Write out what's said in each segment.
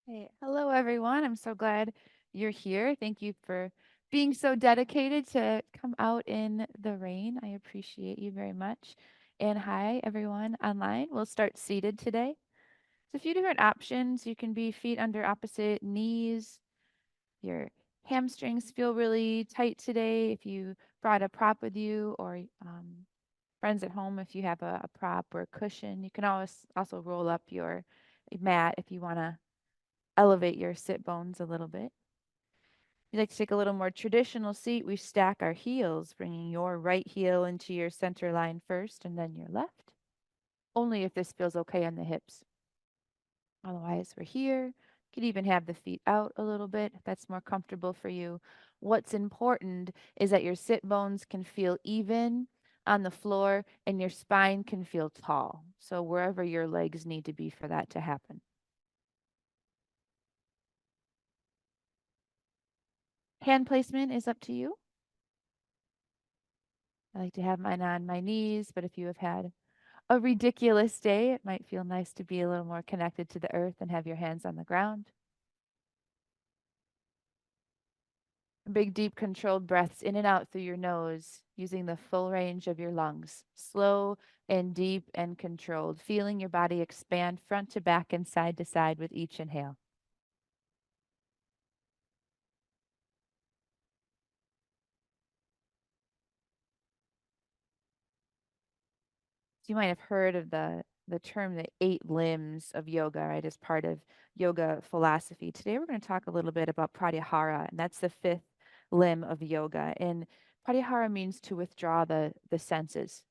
Hey, hello everyone. I'm so glad you're here. Thank you for being so dedicated to come out in the rain. I appreciate you very much. And hi everyone online. We'll start seated today. There's a few different options. You can be feet under opposite knees. Your hamstrings feel really tight today if you brought a prop with you, or friends at home if you have a prop or a cushion. You can always also roll up your mat if you want to elevate your sit bones a little bit. If you'd like to take a little more traditional seat, we stack our heels, bringing your right heel into your center line first and then your left, only if this feels okay on the hips. Otherwise, we're here. You could even have the feet out a little bit if that's more comfortable for you. What's important is that your sit bones can feel even on the floor and your spine can feel tall. So, wherever your legs need to be for that to happen. Hand placement is up to you. I like to have mine on my knees, but if you have had a ridiculous day, it might feel nice to be a little more connected to the earth and have your hands on the ground. Big, deep, controlled breaths in and out through your nose, using the full range of your lungs. Slow and deep and controlled, feeling your body expand front to back and side to side with each inhale. So you might have heard of the term the 8 limbs of yoga, right, as part of yoga philosophy. Today we're going to talk a little bit about pratyahara, and that's the fifth limb of yoga. And pratyahara means to withdraw the senses,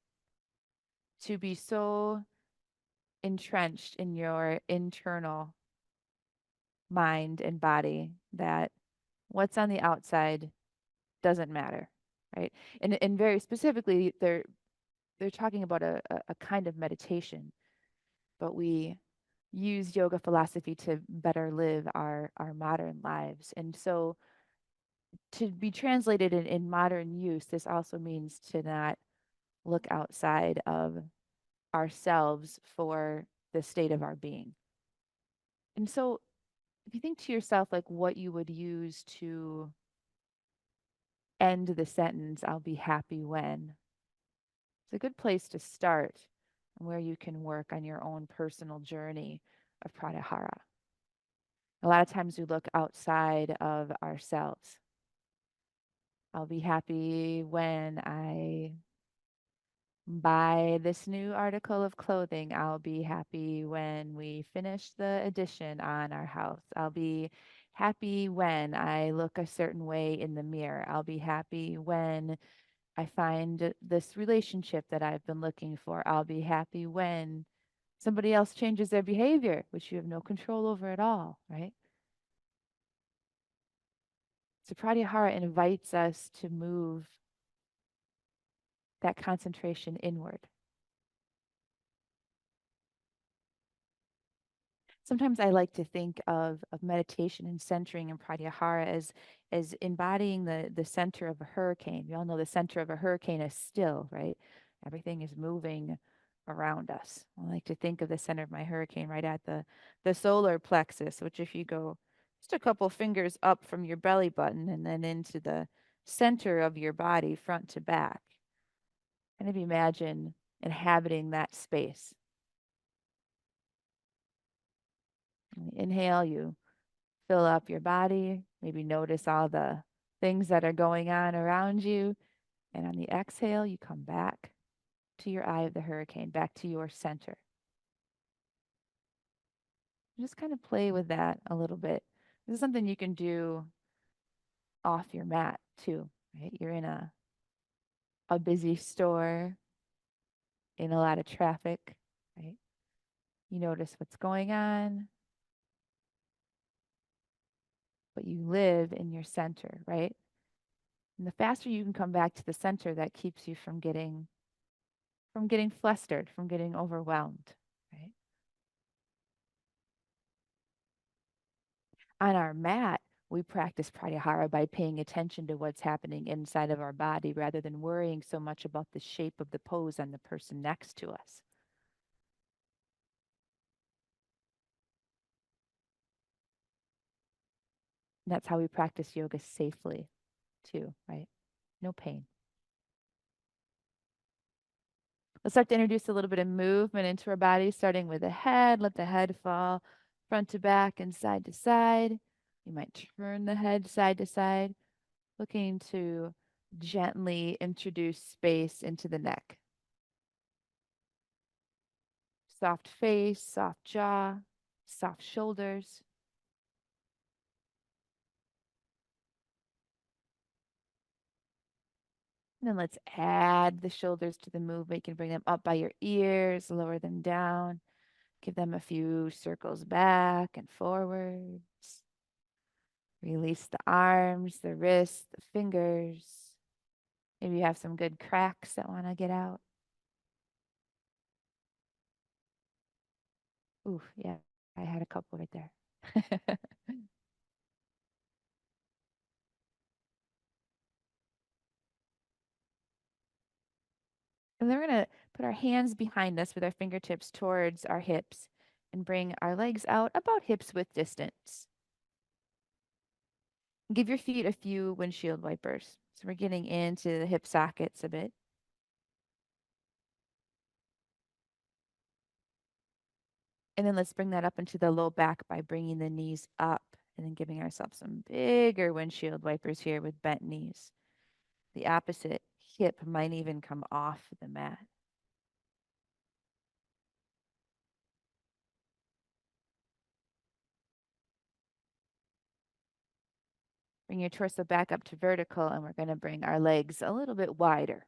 to be so entrenched in your internal mind and body that what's on the outside doesn't matter, right? And very specifically, they're talking about a kind of meditation, but we use yoga philosophy to better live our modern lives. And so to be translated in modern use, this also means to not look outside of ourselves for the state of our being. And so if you think to yourself like what you would use to end the sentence, I'll be happy when, it's a good place to start and where you can work on your own personal journey of pratyahara. A lot of times we look outside of ourselves. I'll be happy when I buy this new article of clothing. I'll be happy when we finish the addition on our house. I'll be happy when I look a certain way in the mirror. I'll be happy when I find this relationship that I've been looking for. I'll be happy when somebody else changes their behavior, which you have no control over at all, right? So Pratyahara invites us to move that concentration inward. Sometimes I like to think of meditation and centering and pratyahara as embodying the center of a hurricane. We all know the center of a hurricane is still, right? Everything is moving around us. I like to think of the center of my hurricane right at the solar plexus, which if you go just a couple fingers up from your belly button and then into the center of your body, front to back, kind of imagine inhabiting that space. Inhale, you fill up your body. Maybe notice all the things that are going on around you. And on the exhale, you come back to your eye of the hurricane, back to your center. Just kind of play with that a little bit. This is something you can do off your mat too, right? You're in a busy store, in a lot of traffic, right? You notice what's going on, but you live in your center, right? And the faster you can come back to the center, that keeps you from getting flustered, from getting overwhelmed, right? On our mat, we practice pratyahara by paying attention to what's happening inside of our body rather than worrying so much about the shape of the pose on the person next to us. And that's how we practice yoga safely, too, right? No pain. Let's start to introduce a little bit of movement into our body, starting with the head. Let the head fall front to back and side to side. You might turn the head side to side, looking to gently introduce space into the neck. Soft face, soft jaw, soft shoulders. And then let's add the shoulders to the movement. You can bring them up by your ears, lower them down. Give them a few circles back and forwards. Release the arms, the wrists, the fingers. Maybe you have some good cracks that want to get out. Ooh, yeah, I had a couple right there. And then we're going to put our hands behind us with our fingertips towards our hips and bring our legs out about hips width distance. Give your feet a few windshield wipers. So we're getting into the hip sockets a bit. And then let's bring that up into the low back by bringing the knees up and then giving ourselves some bigger windshield wipers here with bent knees. The opposite hip might even come off the mat. Bring your torso back up to vertical, and we're going to bring our legs a little bit wider.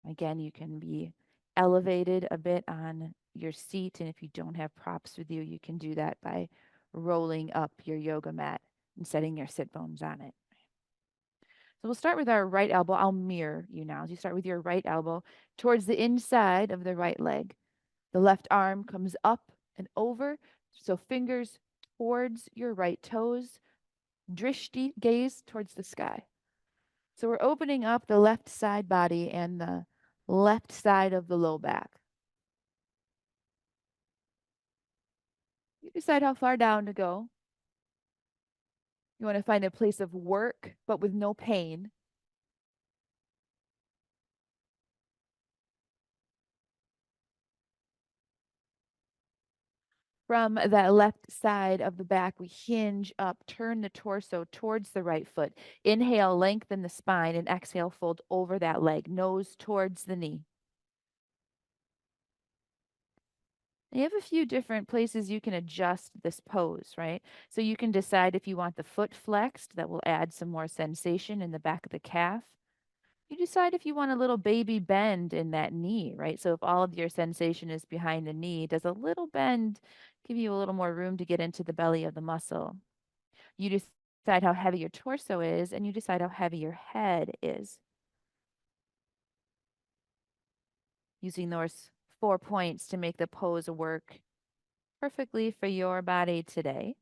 Again, you can be elevated a bit on your seat, and if you don't have props with you, you can do that by rolling up your yoga mat and setting your sit bones on it. So we'll start with our right elbow. I'll mirror you now. So you start with your right elbow towards the inside of the right leg. The left arm comes up and over. So fingers towards your right toes. Drishti, gaze towards the sky. So we're opening up the left side body and the left side of the low back. You decide how far down to go. You want to find a place of work, but with no pain. From that left side of the back, we hinge up, turn the torso towards the right foot. Inhale, lengthen the spine, and exhale, fold over that leg, nose towards the knee. You have a few different places you can adjust this pose, right? So you can decide if you want the foot flexed, that will add some more sensation in the back of the calf. You decide if you want a little baby bend in that knee, right? So if all of your sensation is behind the knee, does a little bend give you a little more room to get into the belly of the muscle? You decide how heavy your torso is, and you decide how heavy your head is. Using those 4 points to make the pose work perfectly for your body today.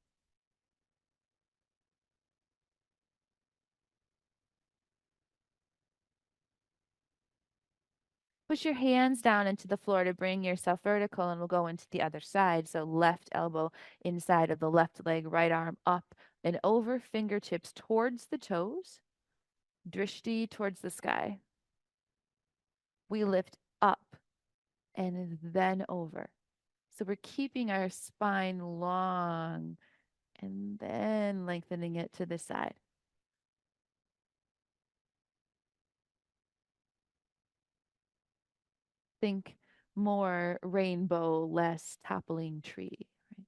Push your hands down into the floor to bring yourself vertical, and we'll go into the other side. So left elbow inside of the left leg, right arm up and over, fingertips towards the toes, drishti towards the sky. We lift up and then over. So we're keeping our spine long and then lengthening it to the side. Think more rainbow, less toppling tree. Right?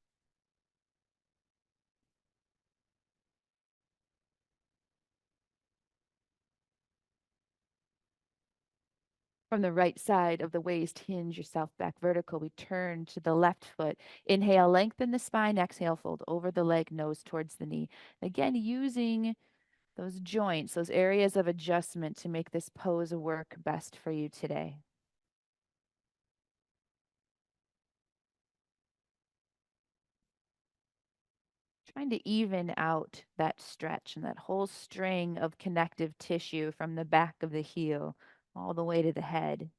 From the right side of the waist, hinge yourself back vertical. We turn to the left foot. Inhale, lengthen the spine. Exhale, fold over the leg, nose towards the knee. Again, using those joints, those areas of adjustment to make this pose work best for you today. Trying to even out that stretch and that whole string of connective tissue from the back of the heel all the way to the head.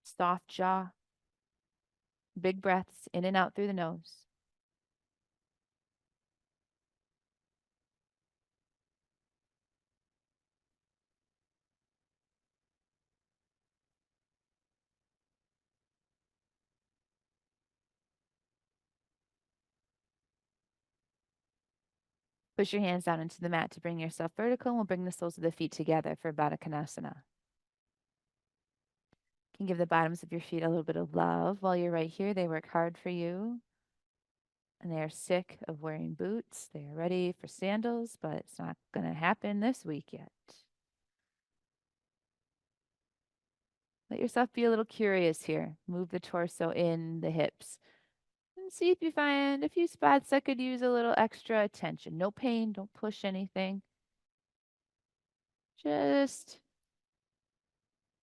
Soft jaw. Big breaths in and out through the nose. Push your hands down into the mat to bring yourself vertical, and we'll bring the soles of the feet together for Baddha Konasana. You can give the bottoms of your feet a little bit of love while you're right here. They work hard for you, and they are sick of wearing boots. They are ready for sandals, but it's not going to happen this week yet. Let yourself be a little curious here. Move the torso in, the hips, and see if you find a few spots that could use a little extra attention. No pain, don't push anything. Just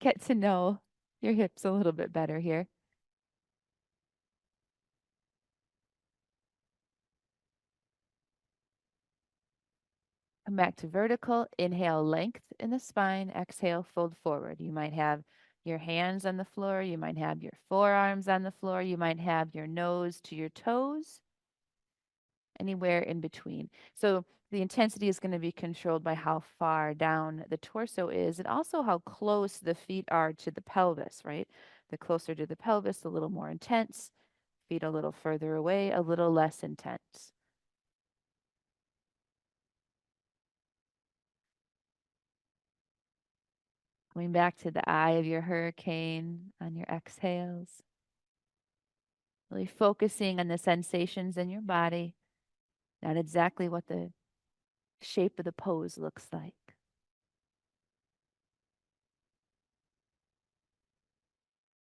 get to know your hips a little bit better here. Come back to vertical. Inhale, length in the spine. Exhale, fold forward. You might have your hands on the floor. You might have your forearms on the floor. You might have your nose to your toes, anywhere in between. So the intensity is going to be controlled by how far down the torso is and also how close the feet are to the pelvis, right? The closer to the pelvis, a little more intense. Feet a little further away, a little less intense. Coming back to the eye of your hurricane on your exhales. Really focusing on the sensations in your body, not exactly what the shape of the pose looks like.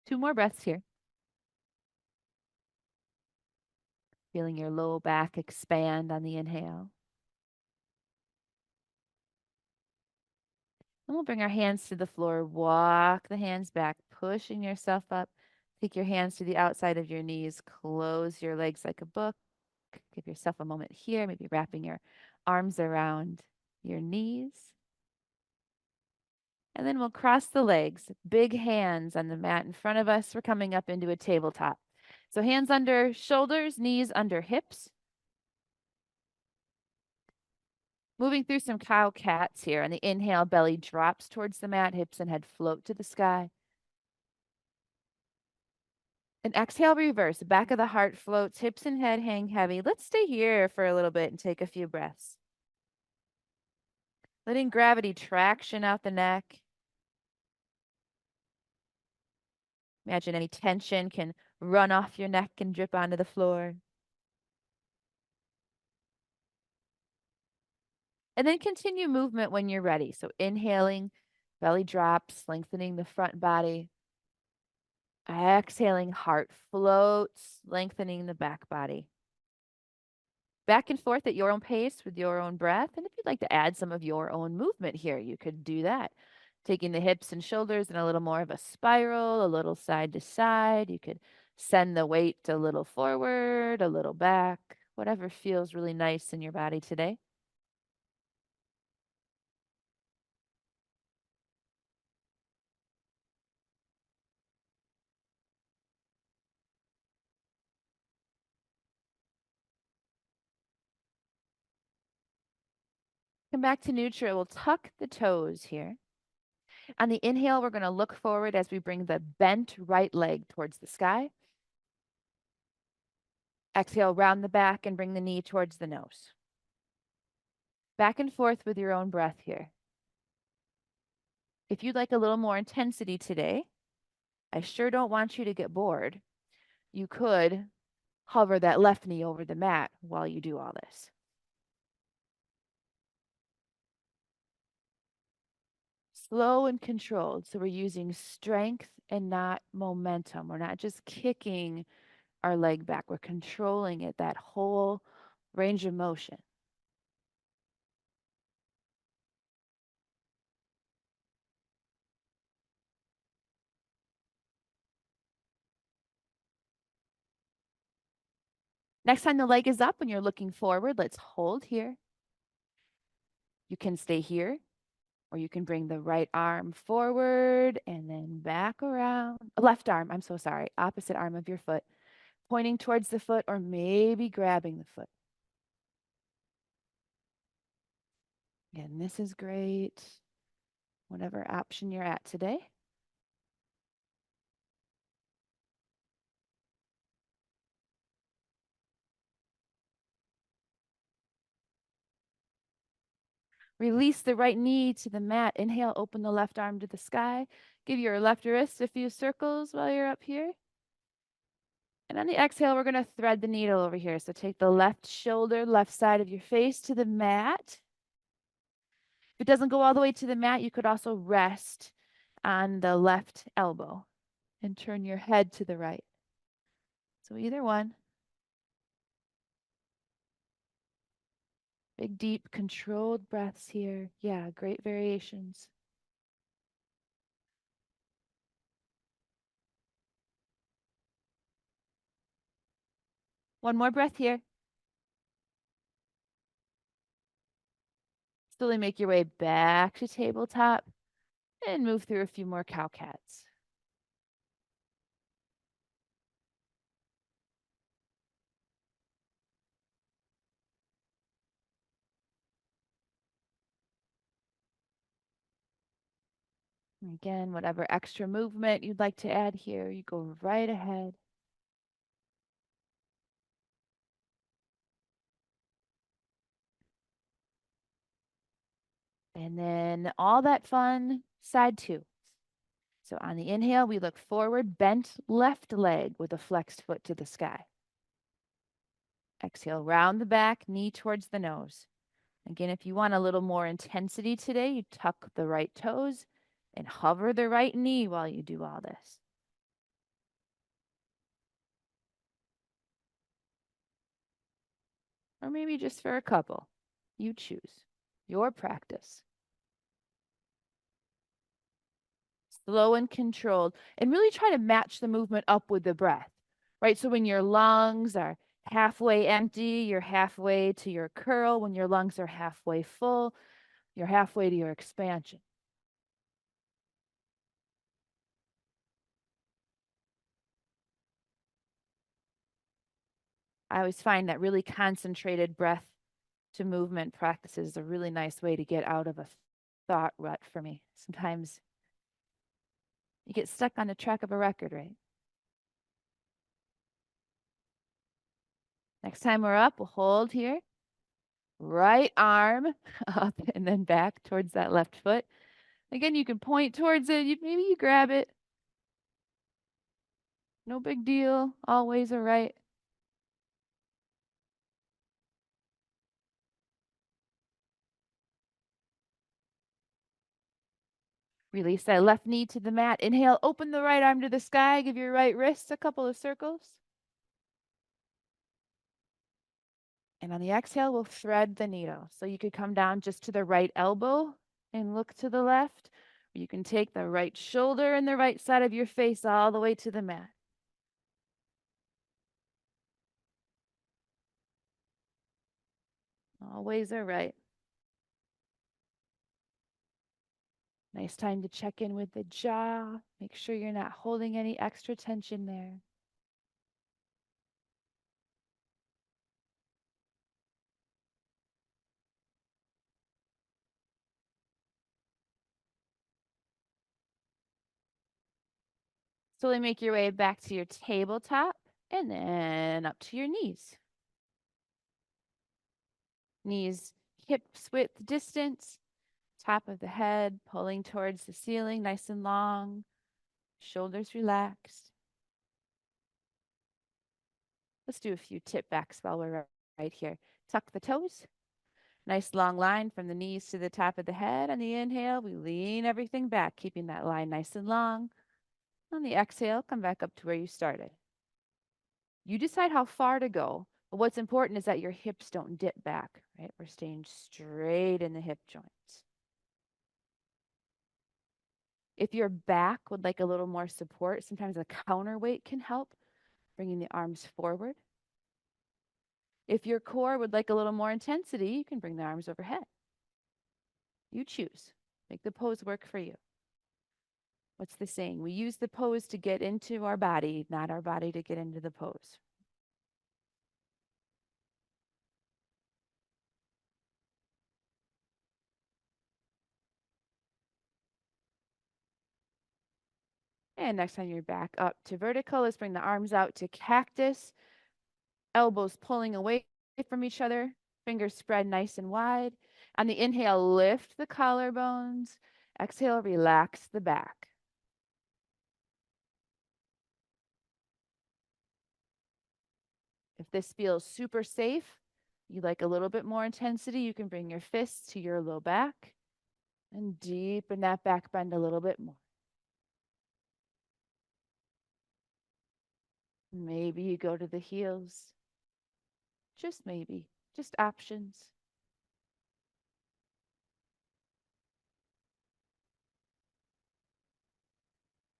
Two more breaths here. Feeling your low back expand on the inhale. And we'll bring our hands to the floor. Walk the hands back, pushing yourself up. Take your hands to the outside of your knees. Close your legs like a book. Give yourself a moment here, maybe wrapping your arms around your knees. And then we'll cross the legs, big hands on the mat in front of us. We're coming up into a tabletop. So hands under shoulders, knees under hips. Moving through some cow cats here. On the inhale, belly drops towards the mat, hips and head float to the sky. And exhale, reverse. The back of the heart floats, hips and head hang heavy. Let's stay here for a little bit and take a few breaths. Letting gravity traction out the neck. Imagine any tension can run off your neck and drip onto the floor. And then continue movement when you're ready. So inhaling, belly drops, lengthening the front body. Exhaling, heart floats, lengthening the back body. Back and forth at your own pace with your own breath. And if you'd like to add some of your own movement here, you could do that. Taking the hips and shoulders in a little more of a spiral, a little side to side. You could send the weight a little forward, a little back, whatever feels really nice in your body today. Come back to neutral. We'll tuck the toes here. On the inhale, we're going to look forward as we bring the bent right leg towards the sky. Exhale, round the back and bring the knee towards the nose. Back and forth with your own breath here. If you'd like a little more intensity today, I sure don't want you to get bored. You could hover that left knee over the mat while you do all this. Slow and controlled. So we're using strength and not momentum. We're not just kicking our leg back. We're controlling it, that whole range of motion. Next time the leg is up and you're looking forward, let's hold here. You can stay here, or you can bring the right arm forward and then back around. Left arm, I'm so sorry, opposite arm of your foot. pointing towards the foot or maybe grabbing the foot. And this is great, whatever option you're at today. Release the right knee to the mat. Inhale, open the left arm to the sky. Give your left wrist a few circles while you're up here. And on the exhale, we're going to thread the needle over here. So take the left shoulder, left side of your face to the mat. If it doesn't go all the way to the mat, you could also rest on the left elbow and turn your head to the right. So either one. Big, deep, controlled breaths here. Yeah, great variations. One more breath here. Slowly make your way back to tabletop and move through a few more cow cats. Again, whatever extra movement you'd like to add here, you go right ahead. And then all that fun, side two. So on the inhale, we look forward, bent left leg with a flexed foot to the sky. Exhale, round the back, knee towards the nose. Again, if you want a little more intensity today, you tuck the right toes and hover the right knee while you do all this. Or maybe just for a couple. You choose. Your practice. Slow and controlled, and really try to match the movement up with the breath, right? So when your lungs are halfway empty, you're halfway to your curl. When your lungs are halfway full, you're halfway to your expansion. I always find that really concentrated breath to movement practices is a really nice way to get out of a thought rut for me. Sometimes you get stuck on the track of a record, right? Next time we're up, we'll hold here. Right arm up and then back towards that left foot. Again, you can point towards it. Maybe you grab it. No big deal. Always all right. Release that left knee to the mat. Inhale, open the right arm to the sky. Give your right wrist a couple of circles. And on the exhale, we'll thread the needle. So you could come down just to the right elbow and look to the left. Or you can take the right shoulder and the right side of your face all the way to the mat. Always all right. Nice time to check in with the jaw. Make sure you're not holding any extra tension there. Slowly make your way back to your tabletop and then up to your knees. Knees hips width distance, top of the head pulling towards the ceiling, nice and long, shoulders relaxed. Let's do a few tip backs while we're right here. Tuck the toes. Nice long line from the knees to the top of the head. On the inhale, we lean everything back, keeping that line nice and long. On the exhale, come back up to where you started. You decide how far to go, but what's important is that your hips don't dip back, right? We're staying straight in the hip joints. If your back would like a little more support, sometimes a counterweight can help, bringing the arms forward. If your core would like a little more intensity, you can bring the arms overhead. You choose. Make the pose work for you. What's the saying? We use the pose to get into our body, not our body to get into the pose. And next time you're back up to vertical, let's bring the arms out to cactus, elbows pulling away from each other, fingers spread nice and wide. On the inhale, lift the collarbones. Exhale, relax the back. If this feels super safe, you like a little bit more intensity, you can bring your fists to your low back and deepen that back bend a little bit more. Maybe you go to the heels. Just maybe. Just options.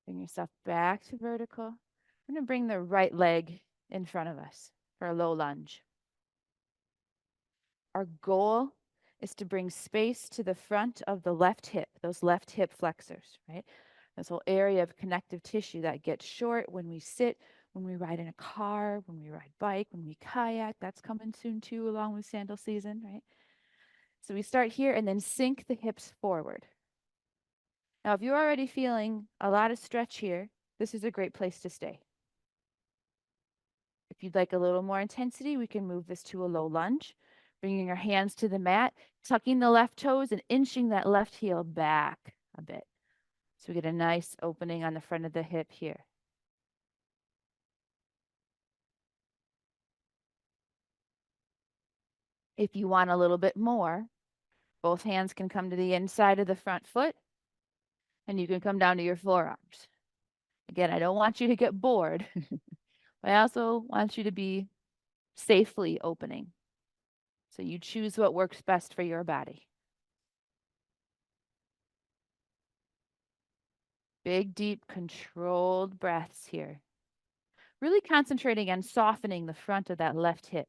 Bring yourself back to vertical. We're going to bring the right leg in front of us for a low lunge. Our goal is to bring space to the front of the left hip, those left hip flexors, right? This whole area of connective tissue that gets short when we sit, when we ride in a car, when we ride bike, when we kayak. That's coming soon too, along with sandal season, right? So we start here and then sink the hips forward. Now, if you're already feeling a lot of stretch here, this is a great place to stay. If you'd like a little more intensity, we can move this to a low lunge, bringing our hands to the mat, tucking the left toes and inching that left heel back a bit. So we get a nice opening on the front of the hip here. If you want a little bit more, both hands can come to the inside of the front foot and you can come down to your forearms. Again, I don't want you to get bored, but I also want you to be safely opening. So you choose what works best for your body. Big, deep, controlled breaths here. Really concentrating on softening the front of that left hip.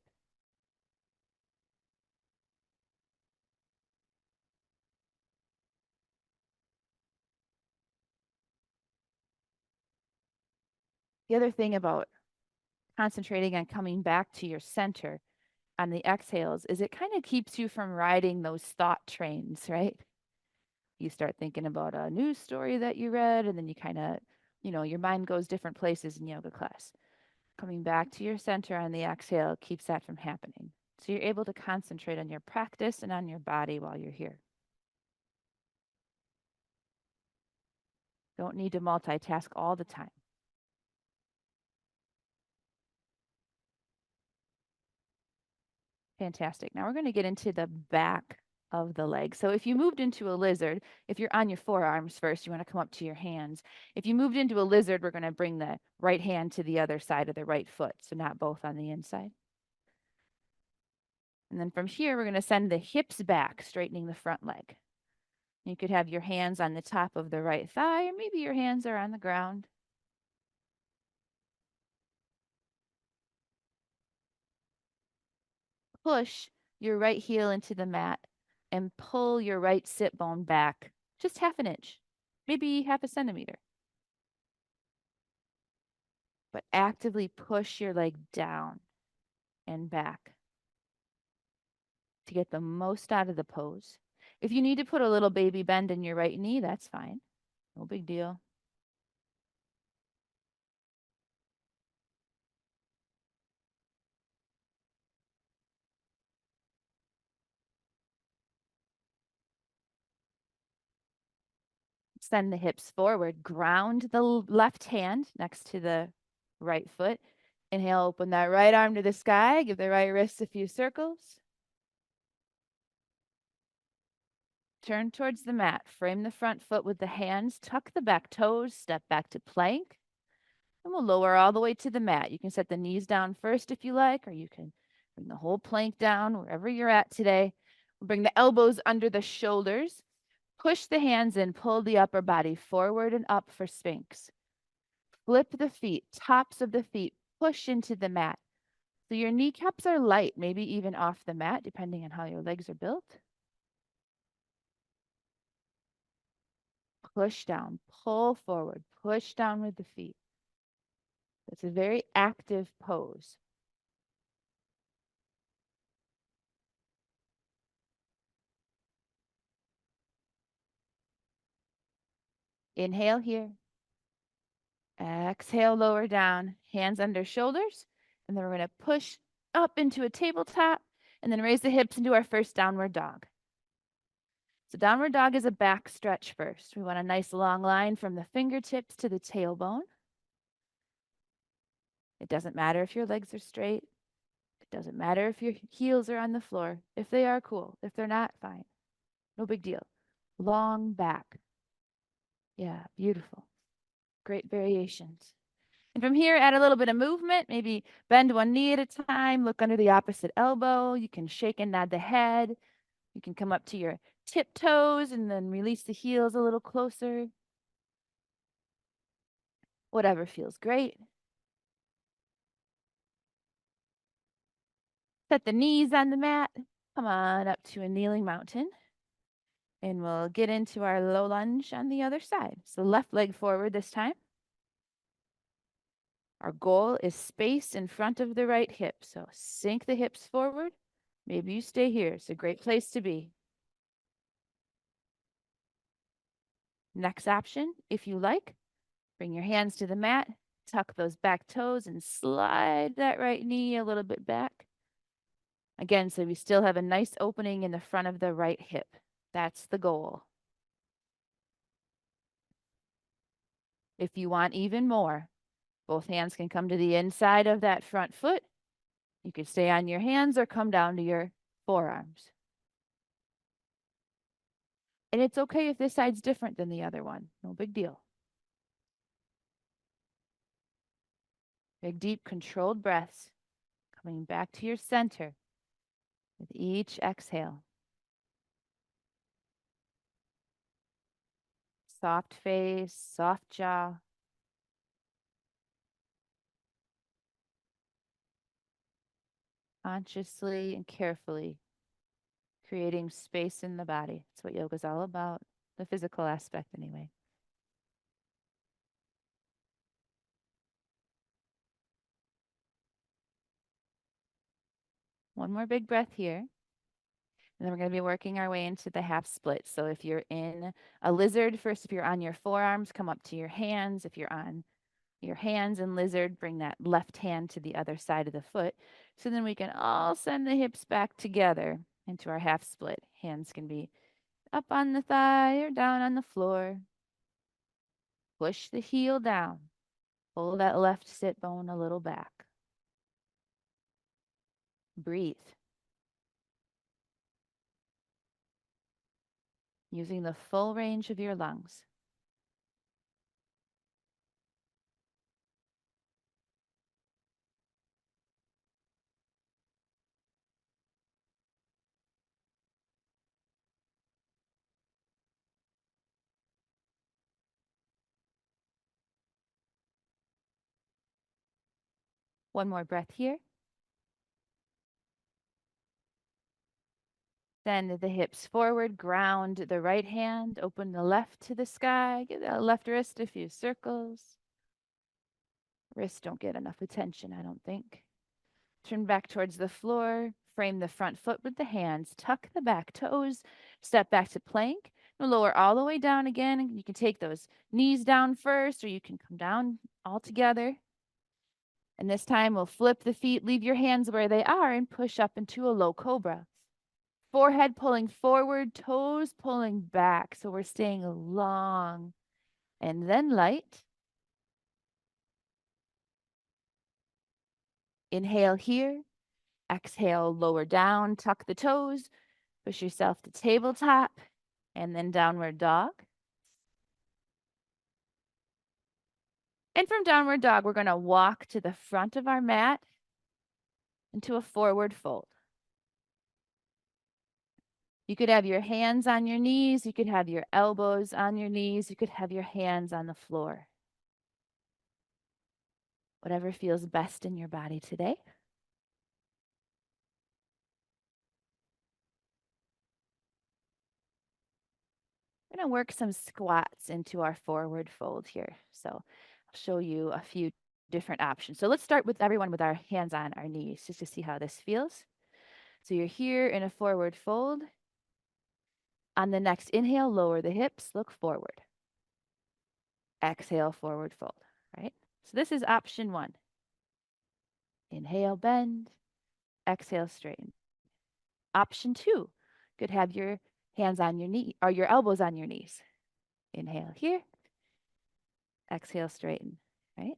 The other thing about concentrating on coming back to your center on the exhales is it kind of keeps you from riding those thought trains, right? You start thinking about a news story that you read, and then you kind of, your mind goes different places in yoga class. Coming back to your center on the exhale keeps that from happening. So you're able to concentrate on your practice and on your body while you're here. Don't need to multitask all the time. Fantastic. Now we're going to get into the back of the leg. So if you moved into a lizard, if you're on your forearms first, you want to come up to your hands. If you moved into a lizard, we're going to bring the right hand to the other side of the right foot, so not both on the inside. And then from here, we're going to send the hips back, straightening the front leg. You could have your hands on the top of the right thigh, or maybe your hands are on the ground. Push your right heel into the mat and pull your right sit bone back just half an inch, maybe half a centimeter. But actively push your leg down and back to get the most out of the pose. If you need to put a little baby bend in your right knee, that's fine. No big deal. Send the hips forward. Ground the left hand next to the right foot. Inhale, open that right arm to the sky. Give the right wrist a few circles. Turn towards the mat. Frame the front foot with the hands. Tuck the back toes. Step back to plank. And we'll lower all the way to the mat. You can set the knees down first if you like, or you can bring the whole plank down wherever you're at today. We'll bring the elbows under the shoulders. Push the hands in. Pull the upper body forward and up for Sphinx. Flip the feet, tops of the feet. Push into the mat. So your kneecaps are light, maybe even off the mat, depending on how your legs are built. Push down, pull forward, push down with the feet. It's a very active pose. Inhale here. Exhale, lower down, hands under shoulders. And then we're going to push up into a tabletop and then raise the hips into our first downward dog. So downward dog is a back stretch first. We want a nice long line from the fingertips to the tailbone. It doesn't matter if your legs are straight. It doesn't matter if your heels are on the floor. If they are, cool. If they're not, fine. No big deal. Long back. Yeah, beautiful. Great variations. And from here, add a little bit of movement. Maybe bend one knee at a time. Look under the opposite elbow. You can shake and nod the head. You can come up to your tiptoes and then release the heels a little closer. Whatever feels great. Set the knees on the mat. Come on up to a kneeling mountain. And we'll get into our low lunge on the other side. So left leg forward this time. Our goal is space in front of the right hip. So sink the hips forward. Maybe you stay here. It's a great place to be. Next option, if you like, bring your hands to the mat, tuck those back toes and slide that right knee a little bit back. Again, so we still have a nice opening in the front of the right hip. That's the goal. If you want even more, both hands can come to the inside of that front foot. You could stay on your hands or come down to your forearms. And it's okay if this side's different than the other one. No big deal. Big, deep, controlled breaths. Coming back to your center with each exhale. Soft face, soft jaw. Consciously and carefully creating space in the body. That's what yoga is all about, the physical aspect anyway. One more big breath here. And then we're going to be working our way into the half split. So if you're in a lizard, first, if you're on your forearms, come up to your hands. If you're on your hands in lizard, bring that left hand to the other side of the foot. So then we can all send the hips back together into our half split. Hands can be up on the thigh or down on the floor. Push the heel down. Pull that left sit bone a little back. Breathe. Using the full range of your lungs. One more breath here. Send the hips forward, ground the right hand, open the left to the sky, give that left wrist a few circles. Wrists don't get enough attention, I don't think. Turn back towards the floor, frame the front foot with the hands, tuck the back toes, step back to plank, and lower all the way down again. You can take those knees down first, or you can come down all together. And this time we'll flip the feet, leave your hands where they are, and push up into a low cobra. Forehead pulling forward, toes pulling back. So we're staying long and then light. Inhale here. Exhale, lower down, tuck the toes, push yourself to tabletop, and then downward dog. And from downward dog, we're going to walk to the front of our mat into a forward fold. You could have your hands on your knees. You could have your elbows on your knees. You could have your hands on the floor. Whatever feels best in your body today. We're going to work some squats into our forward fold here. So I'll show you a few different options. So let's start with everyone with our hands on our knees just to see how this feels. So you're here in a forward fold. On the next inhale, lower the hips, look forward. Exhale, forward fold, right? So this is option one. Inhale, bend. Exhale, straighten. Option two, could have your hands on your knee or your elbows on your knees. Inhale here. Exhale, straighten. Right?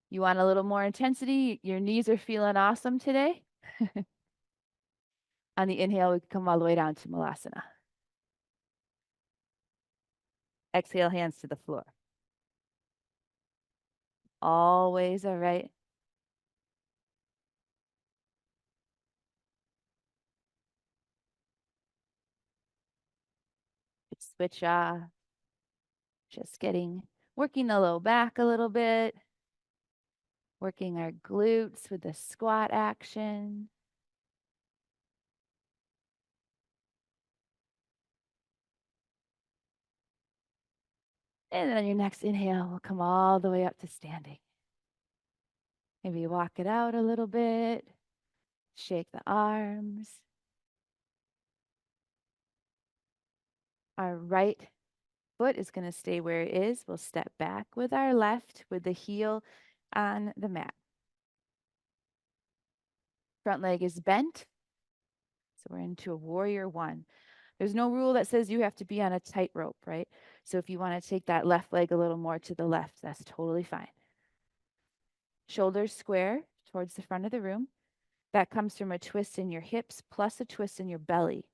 You want a little more intensity? Your knees are feeling awesome today. On the inhale, we can come all the way down to Malasana. Exhale, hands to the floor. Always all right. Switch off. Just working the low back a little bit. Working our glutes with the squat action. And then on your next inhale, we'll come all the way up to standing. Maybe walk it out a little bit. Shake the arms. Our right foot is going to stay where it is. We'll step back with our left with the heel on the mat. Front leg is bent. So we're into a warrior one. There's no rule that says you have to be on a tightrope, right? So if you want to take that left leg a little more to the left, that's totally fine. Shoulders square towards the front of the room. That comes from a twist in your hips plus a twist in your belly.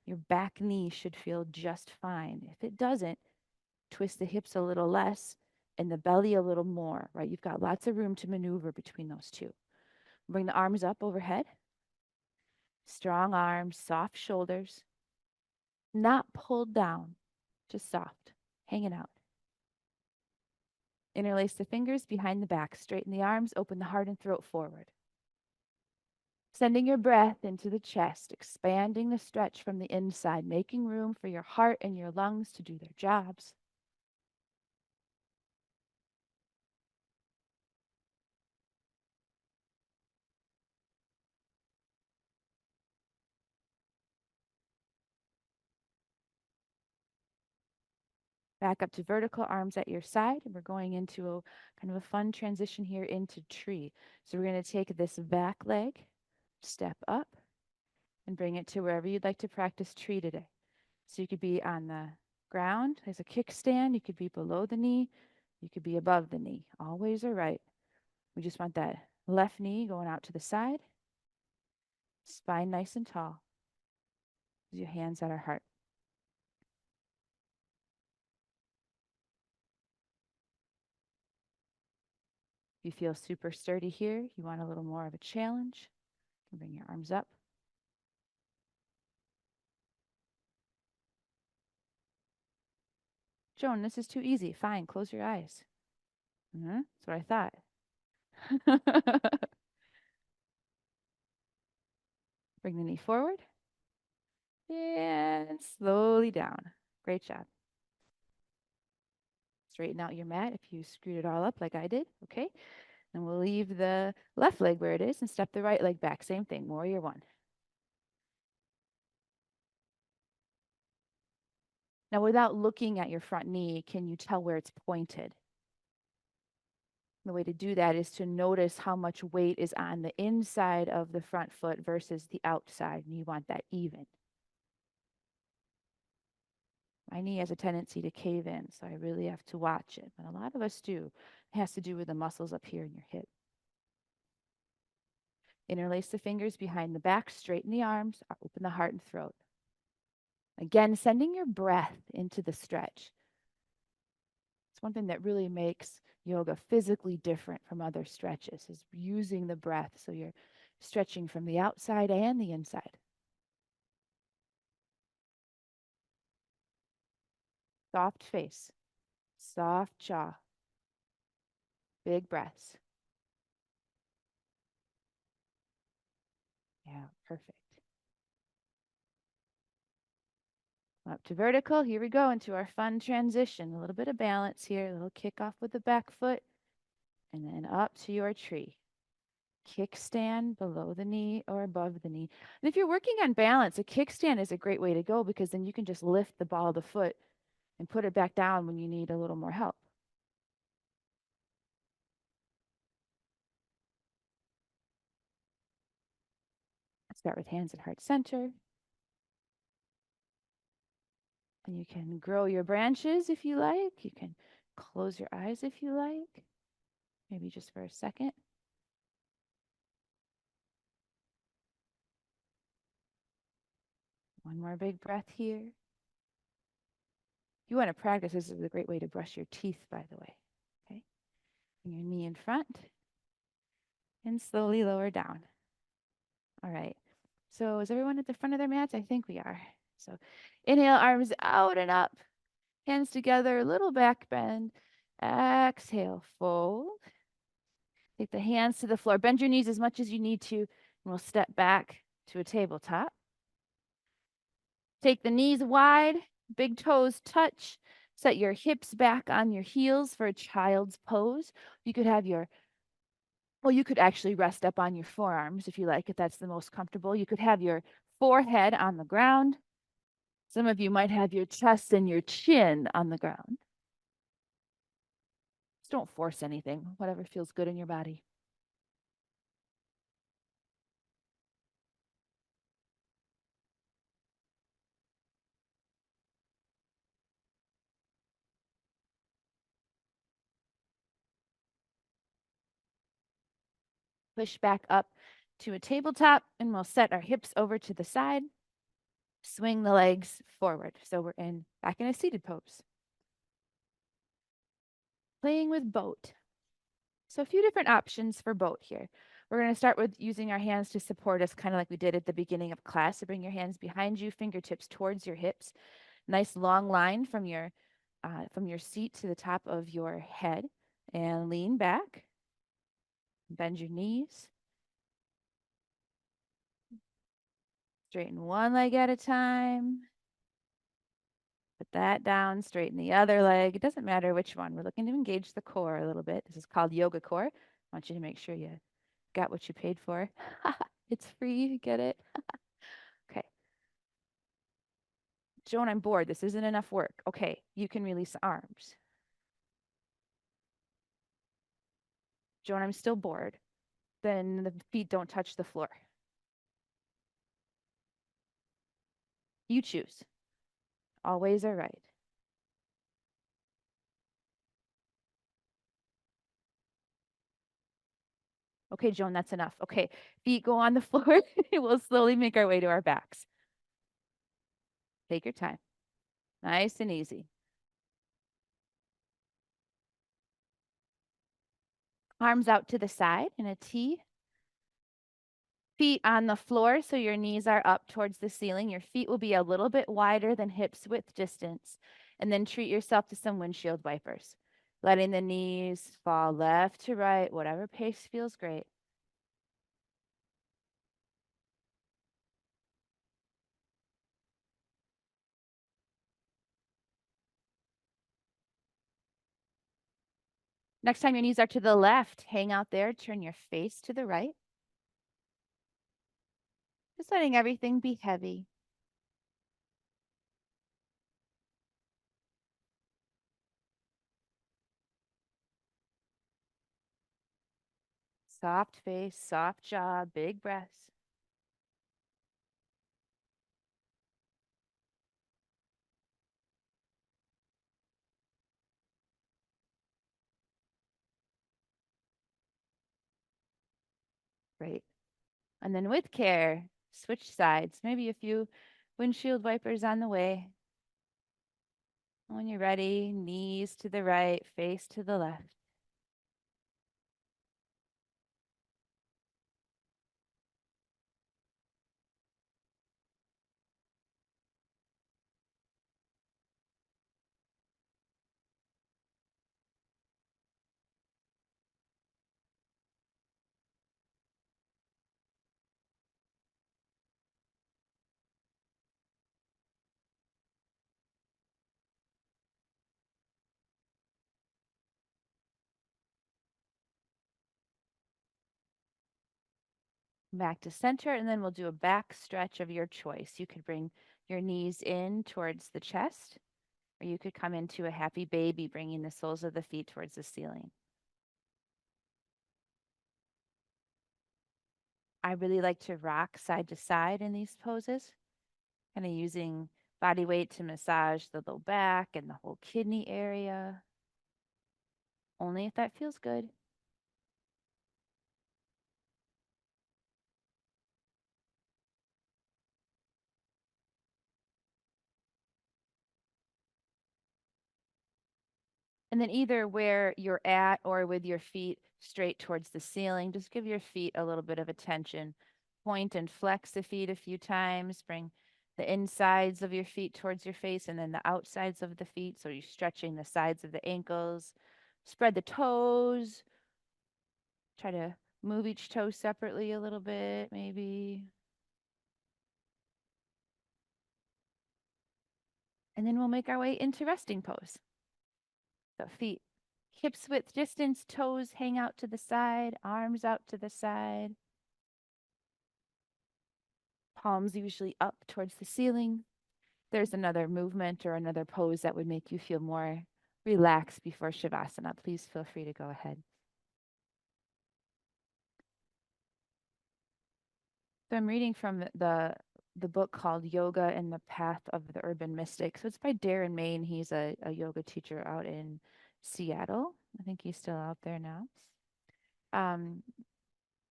Your back knee should feel just fine. If it doesn't, twist the hips a little less and the belly a little more, right? You've got lots of room to maneuver between those two. Bring the arms up overhead. Strong arms, soft shoulders. Not pulled down, just soft, hanging out. Interlace the fingers behind the back. Straighten the arms, open the heart and throat forward. Sending your breath into the chest, expanding the stretch from the inside, making room for your heart and your lungs to do their jobs. Back up to vertical, arms at your side. And we're going into a kind of a fun transition here into tree. So we're going to take this back leg, step up, and bring it to wherever you'd like to practice tree today. So you could be on the ground as a kickstand. You could be below the knee. You could be above the knee. Always all right. We just want that left knee going out to the side. Spine nice and tall. Your hands at our heart. If you feel super sturdy here, you want a little more of a challenge, you can bring your arms up. Joan, this is too easy. Fine, close your eyes. That's what I thought. Bring the knee forward and slowly down. Great job. Straighten out your mat if you screwed it all up like I did. Okay. And we'll leave the left leg where it is and step the right leg back. Same thing, warrior one. Now, without looking at your front knee, can you tell where it's pointed? The way to do that is to notice how much weight is on the inside of the front foot versus the outside, and you want that even. My knee has a tendency to cave in, so I really have to watch it, but a lot of us do. It has to do with the muscles up here in your hip. Interlace the fingers behind the back, straighten the arms, open the heart and throat. Again, sending your breath into the stretch. It's one thing that really makes yoga physically different from other stretches is using the breath. So you're stretching from the outside and the inside. Soft face, soft jaw, big breaths. Yeah, perfect. Up to vertical. Here we go into our fun transition. A little bit of balance here, a little kick off with the back foot, and then up to your tree. Kickstand below the knee or above the knee. And if you're working on balance, a kickstand is a great way to go because then you can just lift the ball of the foot and put it back down when you need a little more help. Start with hands at heart center. And you can grow your branches if you like. You can close your eyes if you like, maybe just for a second. One more big breath here. You want to practice, this is a great way to brush your teeth, by the way. Okay. And your knee in front and slowly lower down. All right. So is everyone at the front of their mats? I think we are. So inhale, arms out and up. Hands together, little back bend. Exhale, fold. Take the hands to the floor. Bend your knees as much as you need to, and we'll step back to a tabletop. Take the knees wide, big toes touch. Set your hips back on your heels for a child's pose. You could have your, well, you could actually rest up on your forearms if you like, if that's the most comfortable. You could have your forehead on the ground. Some of you might have your chest and your chin on the ground. Just don't force anything, whatever feels good in your body. Push back up to a tabletop, and we'll set our hips over to the side. Swing the legs forward. So we're back in a seated pose. Playing with boat. So a few different options for boat here. We're going to start with using our hands to support us, kind of like we did at the beginning of class. So bring your hands behind you, fingertips towards your hips. Nice long line from your seat to the top of your head, and lean back. Bend your knees. Straighten one leg at a time. Put that down, straighten the other leg. It doesn't matter which one. We're looking to engage the core a little bit. This is called yoga core. I want you to make sure you got what you paid for. It's free, get it? Okay. Joan, I'm bored. This isn't enough work. Okay, you can release the arms. Joan, I'm still bored. Then the feet don't touch the floor. You choose. All ways are right. Okay, Joan, that's enough. Okay, feet go on the floor. We'll slowly make our way to our backs. Take your time. Nice and easy. Arms out to the side in a T. Feet on the floor, so your knees are up towards the ceiling. Your feet will be a little bit wider than hips width distance. And then treat yourself to some windshield wipers. Letting the knees fall left to right, whatever pace feels great. Next time your knees are to the left, hang out there, turn your face to the right. Just letting everything be heavy. Soft face, soft jaw, big breaths. Great. And then with care, switch sides. Maybe a few windshield wipers on the way. When you're ready, knees to the right, face to the left. Back to center, and then we'll do a back stretch of your choice. You could bring your knees in towards the chest, Or you could come into a happy baby, bringing the soles of the feet towards the ceiling. I really like to rock side to side in these poses, kind of using body weight to massage the low back and the whole kidney area. Only if that feels good. And then either where you're at or with your feet straight towards the ceiling, just give your feet a little bit of attention. Point and flex the feet a few times. Bring the insides of your feet towards your face and then the outsides of the feet. So you're stretching the sides of the ankles. Spread the toes. Try to move each toe separately a little bit, maybe. And then we'll make our way into resting pose. So feet hips width distance, toes hang out to the side, arms out to the side. Palms usually up towards the ceiling. There's another movement or another pose that would make you feel more relaxed before Shavasana. Please feel free to go ahead. So I'm reading from the book called Yoga and the Path of the Urban Mystic. So it's by Darren Main. He's a yoga teacher out in Seattle. I think he's still out there now. Um,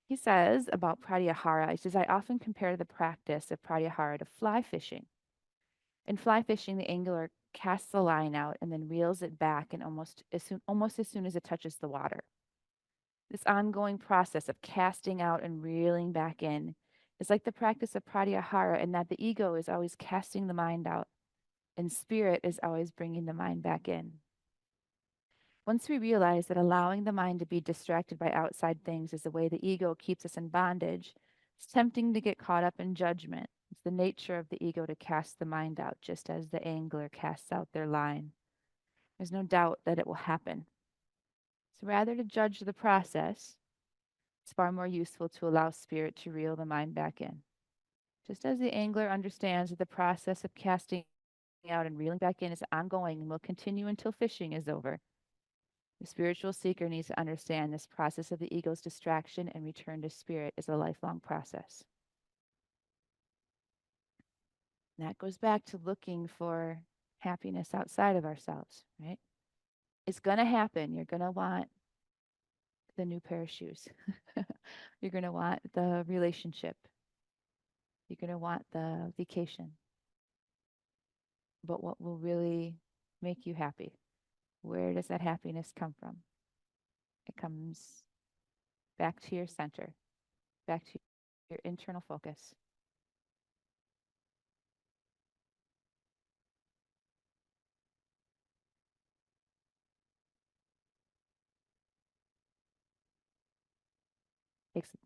he says about Pratyahara, he says, I often compare the practice of Pratyahara to fly fishing. In fly fishing, the angler casts the line out and then reels it back and almost as soon as it touches the water. This ongoing process of casting out and reeling back in is like the practice of pratyahara in that the ego is always casting the mind out and spirit is always bringing the mind back in. Once we realize that allowing the mind to be distracted by outside things is the way the ego keeps us in bondage, it's tempting to get caught up in judgment. It's the nature of the ego to cast the mind out, just as the angler casts out their line. There's no doubt that it will happen. So rather to judge the process, it's far more useful to allow spirit to reel the mind back in. Just as the angler understands that the process of casting out and reeling back in is ongoing and will continue until fishing is over, the spiritual seeker needs to understand this process of the ego's distraction and return to spirit is a lifelong process. And that goes back to looking for happiness outside of ourselves, right? It's going to happen. You're going to want the new pair of shoes. You're going to want the relationship. You're going to want the vacation. But what will really make you happy? Where does that happiness come from? It comes back to your center, back to your internal focus.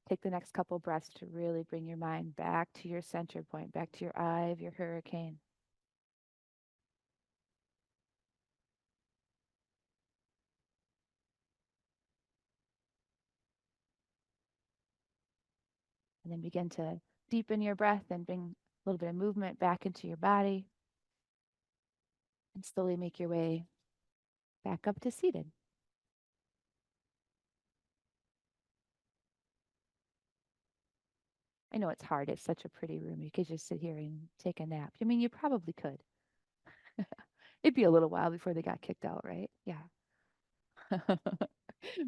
Take the next couple breaths to really bring your mind back to your center point, back to your eye of your hurricane. And then begin to deepen your breath and bring a little bit of movement back into your body. And slowly make your way back up to seated. I know it's hard. It's such a pretty room. You could just sit here and take a nap. I mean, you probably could. It'd be a little while before they got kicked out, right? Yeah.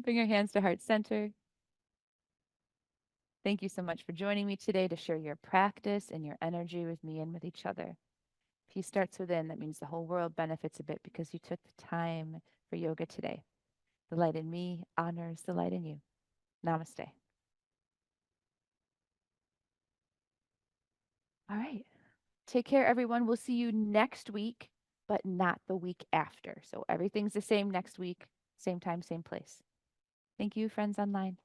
Bring your hands to heart center. Thank you so much for joining me today to share your practice and your energy with me and with each other. Peace starts within. That means the whole world benefits a bit because you took the time for yoga today. The light in me honors the light in you. Namaste. All right. Take care, everyone. We'll see you next week, but not the week after. So everything's the same next week, same time, same place. Thank you, friends online.